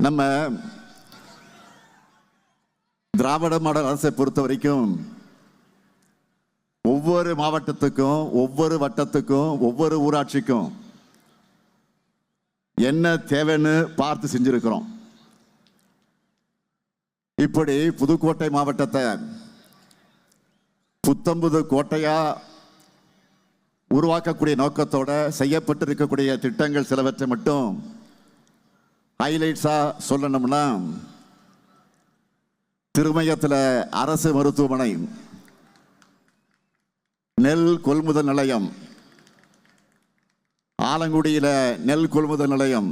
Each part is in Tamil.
நம்ம திராவிட மாடல் அரசை பொறுத்த வரைக்கும் ஒவ்வொரு மாவட்டத்துக்கும், ஒவ்வொரு வட்டத்துக்கும், ஒவ்வொரு ஊராட்சிக்கும் என்ன தேவைன்னு பார்த்து செஞ்சிருக்கிறோம். இப்படி புதுக்கோட்டை மாவட்டத்தை புத்தம்புது கோட்டையா உருவாக்கக்கூடிய நோக்கத்தோட செய்யப்பட்டு இருக்கக்கூடிய திட்டங்கள் சிலவற்றை மட்டும் ஹைலைட்ஸா சொல்லணும்னா, திருமயத்தில் அரசு மருத்துவமனை, நெல் கொள்முதல் நிலையம், ஆலங்குடியில் நெல் கொள்முதல் நிலையம்,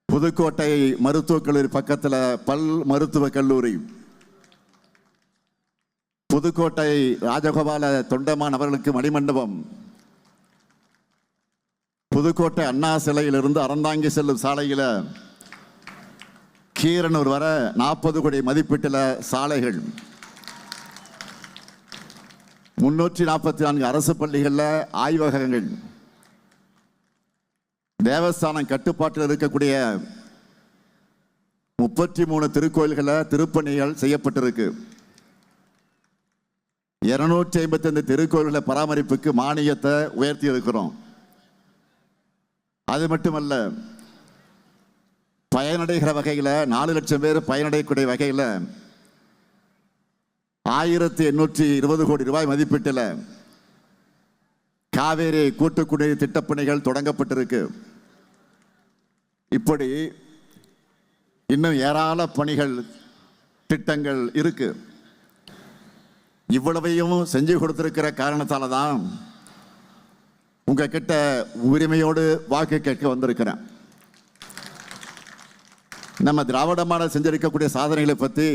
புதுக்கோட்டை மருத்துவக் கல்லூரி பக்கத்தில் பல் மருத்துவக் கல்லூரி, புதுக்கோட்டை ராஜகோபால தொண்டமான் அவர்களுக்கு மணிமண்டபம், புதுக்கோட்டை அண்ணா சிலையிலிருந்து அறந்தாங்கி செல்லும் சாலையில் கீரனூர் வர 40 கோடி மதிப்பீட்டில் சாலைகள், 344 அரசு பள்ளிகளில் ஆய்வகங்கள், தேவஸ்தானம் கட்டுப்பாட்டில் இருக்கக்கூடிய 33 திருக்கோயில்களில் திருப்பணிகள் செய்யப்பட்டிருக்கு. 255 திருக்கோயில்களை பராமரிப்புக்கு மானியத்தை உயர்த்தி இருக்கிறோம். அது மட்டுமல்ல, பயனடைகிற வகையில் 4 லட்சம் பேர் பயனடையக்கூடிய வகையில் 1820 கோடி ரூபாய் மதிப்பீட்டில் காவேரி கூட்டுக்குடிநீர் திட்டப்பணிகள் தொடங்கப்பட்டிருக்கு. இப்படி இன்னும் ஏராள பணிகள், திட்டங்கள் இருக்கு. இவ்வளவையும் செஞ்சு கொடுத்திருக்கிற காரணத்தால தான் உங்ககிட்ட உரிமையோடு வாக்கு கேட்க வந்திருக்கிறேன். நம்ம திராவிட மாடல் செஞ்சிருக்கக்கூடிய சாதனைகளை பற்றி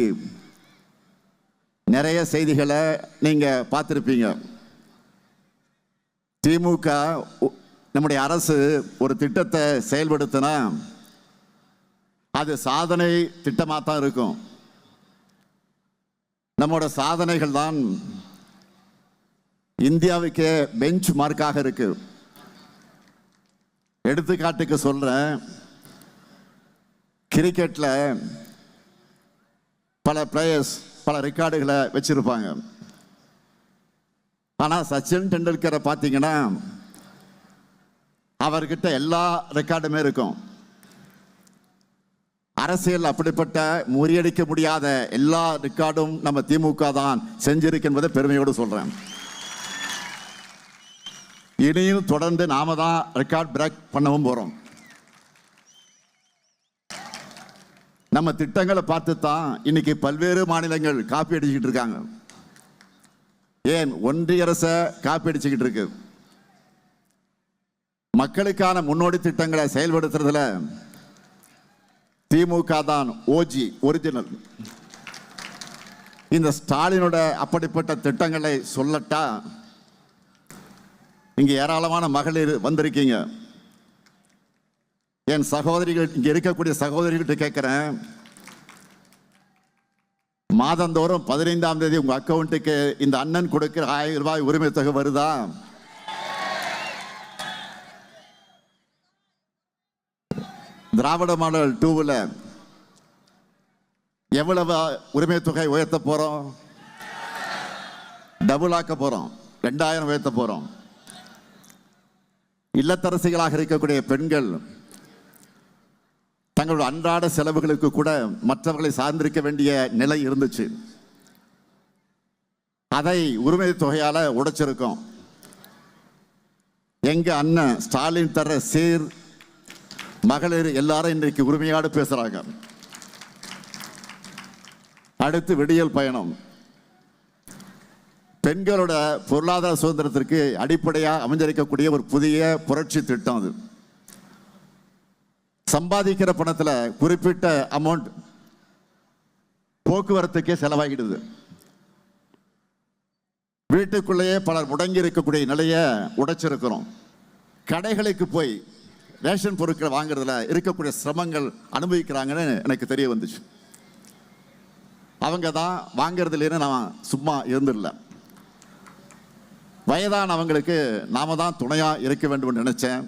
நிறைய செய்திகளை நீங்க பார்த்திருப்பீங்க. திமுக நம்முடைய அரசு ஒரு திட்டத்தை செயல்படுத்தினா அது சாதனை திட்டமாக தான் இருக்கும். நம்மோட சாதனைகள் தான் இந்தியாவுக்கே பெஞ்ச் மார்க்காக இருக்கு. எடுத்துக்காட்டுக்கு சொல்றேன், கிரிக்கெட்ல பல பிளேயர்ஸ் பல ரெக்கார்டுகளை வச்சிருப்பாங்க. ஆனா சச்சின் டெண்டுல்கரை பார்த்தீங்கன்னா அவர்கிட்ட எல்லா ரெக்கார்டுமே இருக்கும். அரசியல் அப்படிப்பட்ட முறியடிக்க முடியாத எல்லா ரெக்கார்டும் நம்ம திமுக தான் செஞ்சிருக்கு என்பதை பெருமையோடு சொல்றேன். இனியும் தொடர்ந்து நாம தான் ரெக்கார்ட் பிரேக் பண்ணவும் போறோம். நம்ம திட்டங்களை பார்த்து தான் இன்னைக்கு பல்வேறு மாநிலங்கள் காப்பி அடிச்சுக்கிட்டு இருக்காங்க. ஏன் ஒன்றிய அரசை காப்பி அடிச்சுக்கிட்டு இருக்கு. மக்களுக்கான முன்னோடி திட்டங்களை செயல்படுத்துறதுல திமுக தான் ஓஜி, ஒரிஜினல். இந்த ஸ்டாலினோட அப்படிப்பட்ட திட்டங்களை சொல்லட்டா, இங்க ஏராளமான மகளிர் வந்திருக்கீங்க. என் சகோதரிகள், இங்க இருக்கக்கூடிய சகோதரிகிட்ட கேட்கிறேன், மாதந்தோறும் 15ஆம் தேதி உங்க அக்கௌண்ட்டுக்கு இந்த அண்ணன் கொடுக்கிற 1000 ரூபாய் உரிமை தொகை வருதா? திராவிட மாடல் 2ல எவ்வளவு உரிமை தொகை உயர்த்த போறோம்? டபுள் ஆக்க போறோம். 2000 உயர்த்த போறோம். இல்லத்தரசிகளாக இருக்கக்கூடிய பெண்கள் தங்களோட அன்றாட செலவுகளுக்கு கூட மற்றவர்களை சார்ந்திருக்க வேண்டிய நிலை இருந்துச்சு. அதை உரிமை தொகையால உடைச்சிருக்கோம். எங்க அண்ணன் ஸ்டாலின் தர சீர் மகளிர் எல்லாரும் இன்றைக்கு உரிமையோடு பேசுறாங்க. அடுத்து விடியல் பயணம். பெண்களோட பொருளாதார சுதந்திரத்திற்கு அடிப்படையாக அமைஞ்சிருக்கக்கூடிய ஒரு புதிய புரட்சி திட்டம். அது சம்பாதிக்கிற பணத்தில் குறிப்பிட்ட அமௌண்ட் போக்குவரத்துக்கே செலவாகிடுது. வீட்டுக்குள்ளேயே பலர் முடங்கி இருக்கக்கூடிய நிலையை உடைச்சிருக்கிறோம். கடைகளுக்கு போய் ரேஷன் பொருட்களை வாங்குறதுல இருக்கக்கூடிய சிரமங்கள் அனுபவிக்கிறாங்கன்னு எனக்கு தெரிய வந்துச்சு. அவங்க தான் வாங்கிறதுலேருந்து நான் சும்மா இருந்துடல. வயதானவங்களுக்கு நாம தான் துணையாக இருக்க வேண்டும் நினைச்சேன்.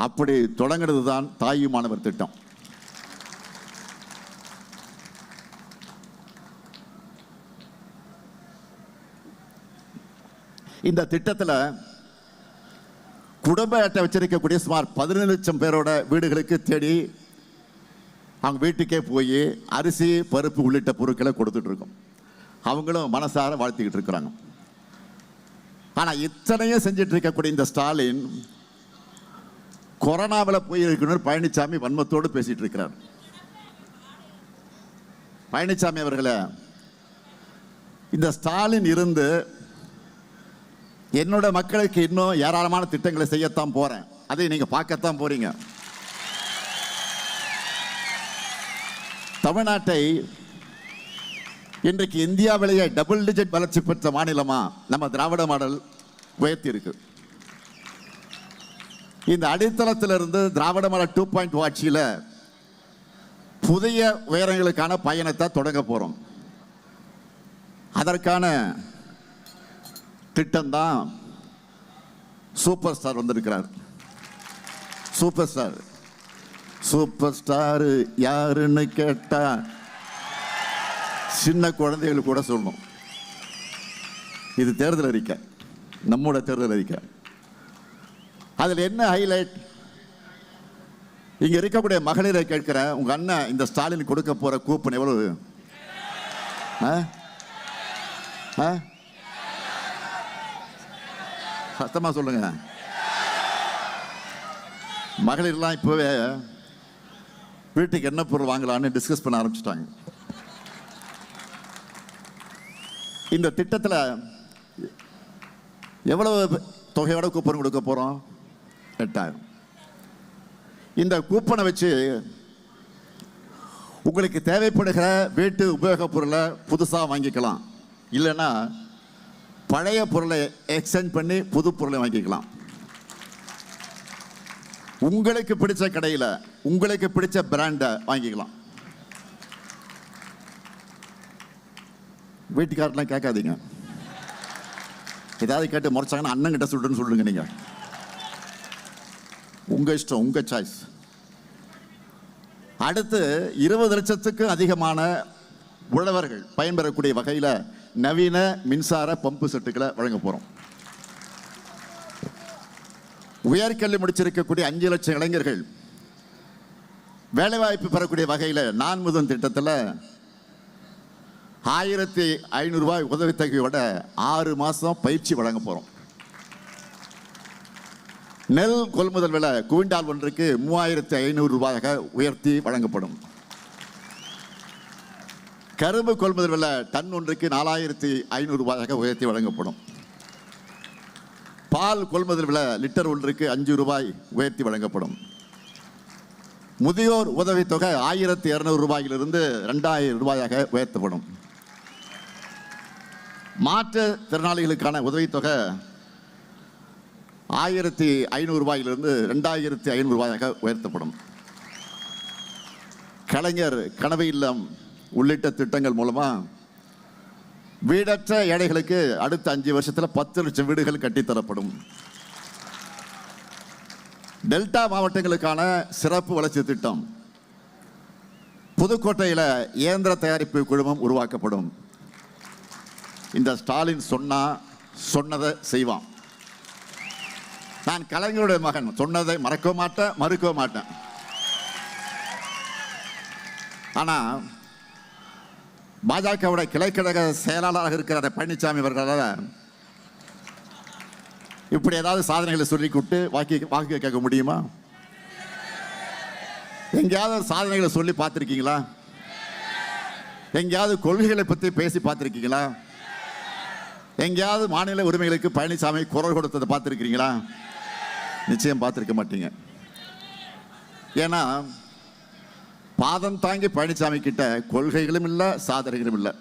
அப்படி தொடங்கினது தான் தாயுமானவர் திட்டம். இந்த திட்டத்தில் குடும்ப அட்டை வச்சிருக்கக்கூடிய சுமார் 17 லட்சம் பேரோட வீடுகளுக்கு தேடி அவங்க வீட்டுக்கே போய் அரிசி பருப்பு உள்ளிட்ட பொருட்களை கொடுத்துட்டு இருக்கோம். அவங்களும் மனசார வாழ்த்திக்கிட்டு இருக்கிறாங்க. ஆனால் இத்தனையும் செஞ்சிட்டு இருக்கக்கூடிய இந்த ஸ்டாலின் கொரோனாவில் போய் இருக்கணும் பழனிசாமி வன்மத்தோடு பேசிட்டு இருக்கிறார். பழனிசாமி அவர்களே, இந்த ஸ்டாலின் இருந்து என்னோட மக்களுக்கு இன்னும் ஏராளமான திட்டங்களை செய்யத்தான் போறேன். அதை நீங்க பார்க்கத்தான் போறீங்க. தமிழ்நாட்டை இன்றைக்கு இந்தியாவிலேயே டபுள் டிஜிட் வளர்ச்சி பெற்ற மாநிலமா நம்ம திராவிட மாடல் உயர்த்தி இருக்கு. இந்த அடித்தளத்திலிருந்து திராவிட மாடல் 2.0 ஆட்சியில் புதிய உயரங்களுக்கான பயணத்தை தொடங்க போறோம். அதற்கான திட்டம் தான் சூப்பர் ஸ்டார் வந்திருக்கிறார். சூப்பர் ஸ்டார் சூப்பர் ஸ்டார் யாருன்னு கேட்டா சின்ன குழந்தைகளுக்கு கூட சொல்லணும். இது தேர்தல் அறிக்கை, நம்மோட தேர்தல் அறிக்கை. அதில் என்ன ஹைலைட்? இங்க இருக்கக்கூடிய மகளிரை கேட்கிறேன், உங்க அண்ணன் இந்த ஸ்டாலின் கொடுக்க போற கூப்பன் எவ்வளவு? சத்தமா சொல்லுங்க. மகளிர்லாம் இப்பவே வீட்டுக்கு என்ன பொருள் வாங்கலான்னு டிஸ்கஸ் பண்ண ஆரம்பிச்சிட்டாங்க. இந்த திட்டத்தில் எவ்வளவு தொகையோட கூப்பன் கொடுக்க போறோம்? 8000. இந்த கூப்பனை வச்சு உங்களுக்கு தேவைப்படுகிற வீட்டு உபயோகப் பொருளை புதுசாக வாங்கிக்கலாம். இல்லைன்னா பழைய பொருளை எக்ஸ்சேஞ்ச் பண்ணி புது பொருளை வாங்கிக்கலாம். உங்களுக்கு பிடிச்ச கடையில் உங்களுக்கு பிடிச்ச பிராண்டை வாங்கிக்கலாம். வீட்டுக்காரெல்லாம் கேட்காதீங்க. ஏதாவது கேட்டு முறைச்சாங்கன்னா அண்ணன் கிட்ட சொல்றேன்னு சொல்லுங்க. நீங்க உங்க இஷ்டம், உங்க சாய்ஸ். அடுத்து 20 லட்சத்துக்கும் அதிகமான உழவர்கள் பயன்பெறக்கூடிய வகையில் நவீன மின்சார பம்பு செட்டுகளை வழங்க போறோம். உயர்கல்வி முடிச்சிருக்கக்கூடிய 5 லட்சம் இளைஞர்கள் வேலைவாய்ப்பு பெறக்கூடிய வகையில் நான் முதல் திட்டத்தில் 1500 ரூபாய் உதவித்தொகையோட 6 மாசம் பயிற்சி வழங்க போறோம். நெல் கொள்முதல் விலை குவிண்டால் ஒன்றுக்கு 3500 ரூபாயாக உயர்த்தி வழங்கப்படும். கரும்பு கொள்முதல் விலை டன் ஒன்றுக்கு 4500 ரூபாயாக உயர்த்தி வழங்கப்படும். பால் கொள்முதல் விலை லிட்டர் ஒன்றுக்கு 5 ரூபாய் உயர்த்தி வழங்கப்படும். முதியோர் உதவித்தொகை 1200 ரூபாயிலிருந்து 2000 ரூபாயாக உயர்த்தப்படும். மாற்றுத்திறனாளிகளுக்கான உதவித்தொகை 1500 ரூபாயிலிருந்து 2500 ரூபாயாக உயர்த்தப்படும். கலைஞர் கனவு இல்லம் உள்ளிட்ட திட்டங்கள் மூலமா வீடற்ற ஏழைகளுக்கு அடுத்த 5 வருஷத்துல 10 லட்சம் வீடுகள் கட்டித்தரப்படும். டெல்டா மாவட்டங்களுக்கான சிறப்பு வளர்ச்சி திட்டம். புதுக்கோட்டையில் இயந்திர தயாரிப்பு குழுமம் உருவாக்கப்படும். இந்த ஸ்டாலின் சொன்னதை செய்வான். நான் கலைஞருடைய மகன், சொன்னதை மறக்க மாட்டேன், மறுக்க மாட்டேன். ஆனா பாஜகவோட கிளைக்கழக செயலாளராக இருக்கிற பழனிசாமி அவர்களால் இப்படி ஏதாவது சாதனைகளை சொல்லி கூட்டு வாக்கு கேட்க முடியுமா? எங்கேயாவது சாதனைகளை சொல்லி பார்த்துருக்கீங்களா? எங்கேயாவது கொள்கைகளை பற்றி பேசி பார்த்துருக்கீங்களா? எங்கேயாவது மாநில உரிமைகளுக்கு பழனிசாமி குரல் கொடுத்ததை பார்த்துருக்கீங்களா? நிச்சயம் பார்த்துருக்க மாட்டீங்க. ஏன்னா பாதம் தாங்கி பழனிசாமி கிட்ட கொள்கைகளும் இல்லை, சாதனைகளும் இல்லை.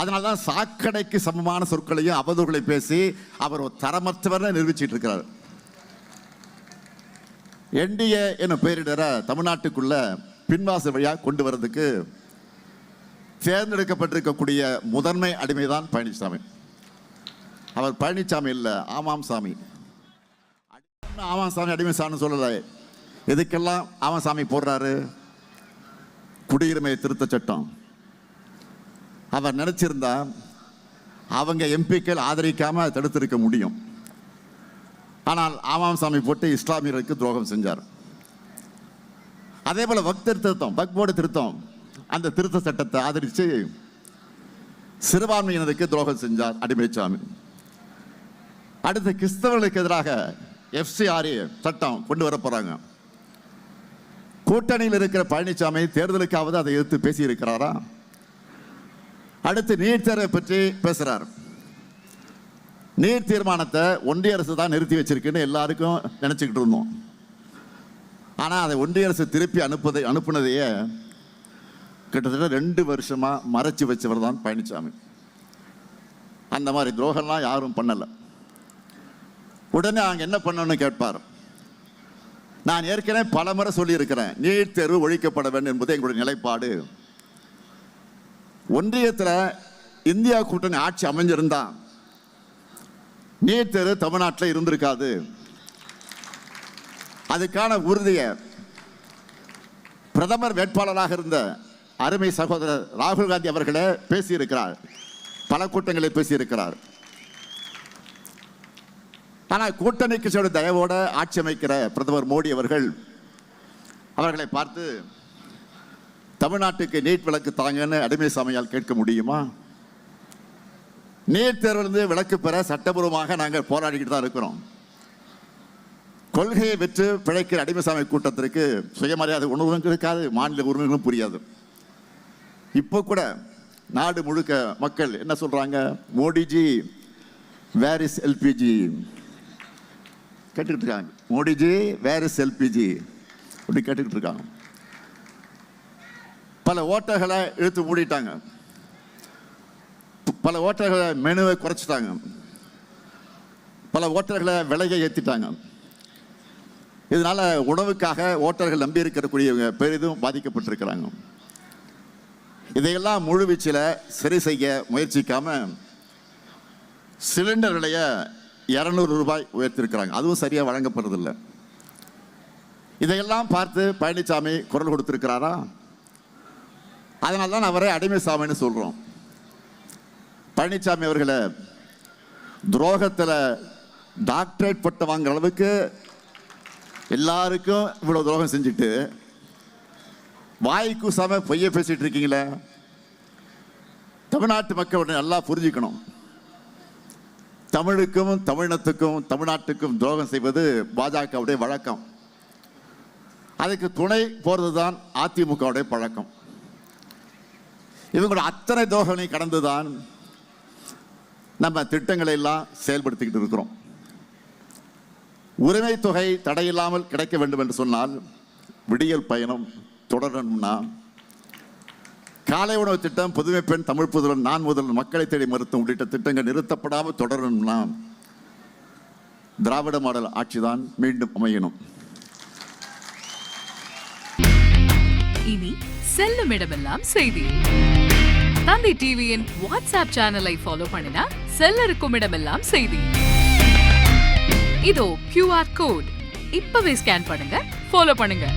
அதனால்தான் சாக்கடைக்கு சமமான சொற்களையும் அவதூறுகளை பேசி அவர் ஒரு தரமற்றவர் நிரூபிச்சிட்டு இருக்கிறார். என்டிஏ என பெயரிடற தமிழ்நாட்டுக்குள்ள பின்வாசல் வழியாக கொண்டு வர்றதுக்கு தேர்ந்தெடுக்கப்பட்டிருக்கக்கூடிய முதன்மை அடிமைதான் பழனிசாமி. அவர் பழனிசாமி இல்லை, ஆமாம் சாமி. ஆமாம் சாமி அடிமை சாமி சொல்லலை. எதுக்கெல்லாம் ஆமாம் சாமி போடுறாரு? குடியுரிமை திருத்த சட்டம். அவர் நினைச்சிருந்தா அவங்க எம்பிக்கள் ஆதரிக்காமல் தடுத்திருக்க முடியும். ஆனால் ஆமாம் சாமி போட்டு இஸ்லாமியர்களுக்கு துரோகம் செஞ்சார். அதே போல் வக்ஃப் போர்டு திருத்தம், அந்த திருத்த சட்டத்தை ஆதரித்து சிறுபான்மையினருக்கு துரோகம் செஞ்சார் அடிமைச்சாமி. அடுத்து கிறிஸ்தவர்களுக்கு எதிராக FCRA சட்டம் கொண்டு வர போறாங்க. கூட்டணியில் இருக்கிற பழனிசாமி தேர்தலுக்காவது அதை எதிர்த்து பேசி இருக்கிறாரா? அடுத்து நீட் தேர்வை பற்றி பேசுறார். நீட் தீர்மானத்தை ஒன்றிய அரசு தான் நிறுத்தி வச்சிருக்குன்னு எல்லாருக்கும் நினைச்சுக்கிட்டு இருந்தோம். ஆனால் அதை ஒன்றிய அரசு திருப்பி அனுப்புனதையே கிட்டத்தட்ட 2 வருஷமா மறைச்சு வச்சவர் தான் பழனிசாமி. அந்த மாதிரி துரோகம்லாம் யாரும் பண்ணலை. உடனே அங்கே என்ன பண்ணணும்னு கேட்பார். நான் ஏற்கனவே பல முறை சொல்லியிருக்கிறேன், நீட் தேர்வு ஒழிக்கப்பட வேண்டும் என்பது எங்களுடைய நிலைப்பாடு. ஒன்றியத்தில் இந்தியா கூட்டணி ஆட்சி அமைஞ்சிருந்தா நீட் தேர்வு தமிழ்நாட்டில் இருந்திருக்காது. அதுக்கான உறுதியை பிரதமர் வேட்பாளராக இருந்த அருமை சகோதரர் ராகுல் காந்தி அவர்களே பேசியிருக்கிறார், பல கூட்டங்களில் பேசியிருக்கிறார். ஆனால் கூட்டணி கட்சியோட தயவோட ஆட்சி அமைக்கிற பிரதமர் மோடி அவர்களை பார்த்து தமிழ்நாட்டுக்கு நீட் விலக்கு தாங்கன்னு அடிமைசாமியால் கேட்க முடியுமா? நீட் தேர்விலிருந்து விலக்கு பெற சட்டபூர்வமாக நாங்கள் போராடிக்கிட்டு தான் இருக்கிறோம். கொள்கையை வெற்று பிழைக்கிற அடிமைசாமி கூட்டத்திற்கு சுயமரியாதை உணர்வும் இருக்காது, மாநில உரிமைகளும் புரியாது. இப்போ கூட நாடு முழுக்க மக்கள் என்ன சொல்றாங்க? மோடிஜி வேர் இஸ் எல்பிஜி கேட்டுக்கிட்டு இருக்காங்க. மோடிஜி வேர் இஸ் எல்பிஜி அப்படி கேட்டுக்கிட்டு இருக்காங்க. பல ஓட்டர்களை இழுத்து மூடிட்டாங்க, பல ஓட்டர்களை மெனுவை குறைச்சிட்டாங்க, பல ஓட்டர்களை விலையை ஏற்றிட்டாங்க. இதனால உணவுக்காக ஓட்டர்கள் நம்பி இருக்கக்கூடியவங்க பெரிதும் பாதிக்கப்பட்டிருக்கிறாங்க. இதையெல்லாம் முழுவீச்சில் சரி செய்ய முயற்சிக்காம சிலிண்டர் விலைய 200 ரூபாய் உயர்த்திருக்கிறாங்க, அதுவும் சரியாக வழங்கப்படுறதில்லை. இதையெல்லாம் பார்த்து பழனிசாமி குரல் கொடுத்திருக்கிறாரா? அதனால தான் அவரை அடிமைசாமின்னு சொல்றோம். பழனிசாமி அவர்களை துரோகத்தில் டாக்டரேட் பட்டம் வாங்குற அளவுக்கு எல்லாருக்கும் இவ்வளவு துரோகம் செஞ்சுட்டு வாய்க்கு சாம பொய்ய பேசிட்டு இருக்கீங்களே. தமிழ்நாட்டு மக்கள் நல்லா புரிஞ்சுக்கணும், தமிழுக்கும் தமிழினத்துக்கும் தமிழ்நாட்டுக்கும் துரோகம் செய்வது பாஜகவுடைய வழக்கம். அதுக்கு துணை போறதுதான் அதிமுகவுடைய பழக்கம். இவங்களோட அத்தனை துரோகனை கடந்துதான் நம்ம திட்டங்களை எல்லாம் செயல்படுத்திக்கிட்டு இருக்கிறோம். உரிமை தொகை தடையில்லாமல் கிடைக்க வேண்டும் என்று சொன்னால் விடியல் பயணம் தொடரணும்னா, காலை உணவு திட்டம், புதுமை பெண், தமிழ் புதுவன், நான் முதல்வன், மக்களை தேடி மருத்துவம் உள்ளிட்ட திட்டங்கள் நிறுத்தப்படாமல் தொடரணும்னா திராவிட மாடல் ஆட்சிதான் மீண்டும் அமையணும். இனி செல்லும் இடமெல்லாம் செய்தி. தந்தை டிவியின் வாட்ஸ்அப் சேனலை ஃபாலோ பண்ணினா செல்லருக்கும் இடமெல்லாம் செய்தி. இதோ QR கோட் இப்பவே ஸ்கேன் பண்ணுங்க, ஃபாலோ பண்ணுங்க.